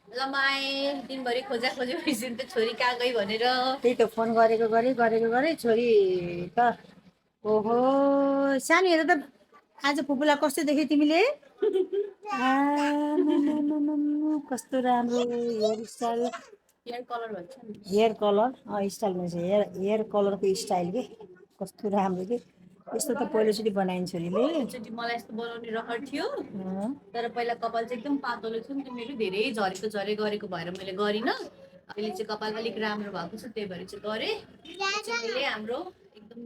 लमाए दिनभरि खोजी भइसक्यो त छोरी कहाँ गई भनेर। त्यही त फोन गरेको छोरी त ओहो सानो हेर त आज फुपूलाई कस्तो देख्यौ तिमीले कस्तो राम्रो हेयर स्टाइल हेयर कलर भन्छ नि। हेयर कलर स्टाइल भन्छ हेयर कलरको स्टाइल के कस्तो राम्रो के यस्तो त पहिलोचोटि बनाइन् छोरीले एकचोटि मलाई यस्तो बनाउने रहर थियो तर पहिला कपाल चाहिँ एकदम पातलो थियो नि त मेरो धेरै झरेको गरेको भएर मैले गरिनँ। अहिले चाहिँ कपाल अलिक राम्रो भएको छ त्यही भएर चाहिँ गरेँ। मैले हाम्रो एकदम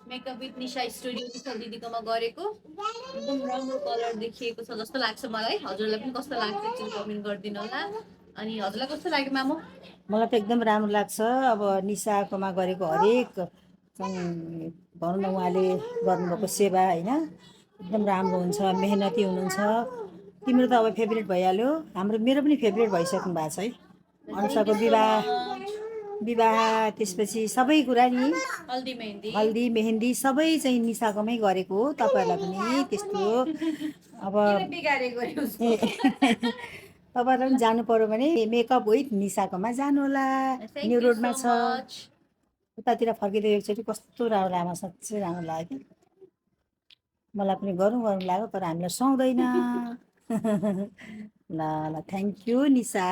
makeup with Nisha studio Nisha दिदीकोमा गरेको एकदम राम्रो कलर देखिएको छ जस्तो लाग्छ मलाई। हजुरलाई पनि कस्तो लाग्छ एकचोटि कमेन्ट गरिदिनु होला। अनि हजुरलाई कस्तो लाग्यो मामु? मलाई त एकदम राम्रो लाग्छ। अब निशाकोमा गरेको हरेक भनौँ न उहाँले गर्नुभएको सेवा होइन एकदम राम्रो हुन्छ मेहनती हुनुहुन्छ। तिम्रो त अब फेभरेट भइहाल्यो मेरो पनि फेभरेट भइसक्नु भएको छ है। अनुसाको विवाह त्यसपछि सबै कुरा नि हल्दी मेहेन्दी सबै चाहिँ निशाकोमै गरेको हो। तपाईँहरूलाई पनि त्यस्तो अब तपाईँहरूलाई पनि जानु पर्यो भने मेकअप विथ निशाकोमा जानु होला। न्यु रोडमा छ। उतातिर फर्किँदै एकचोटि कस्तो राम्रो लाग्यो साँच्चै राम्रो लाग्यो कि मलाई पनि गरौँ लाग्यो तर हामीलाई सुहाउँदैन। ल ल थ्याङ्क यू निशा।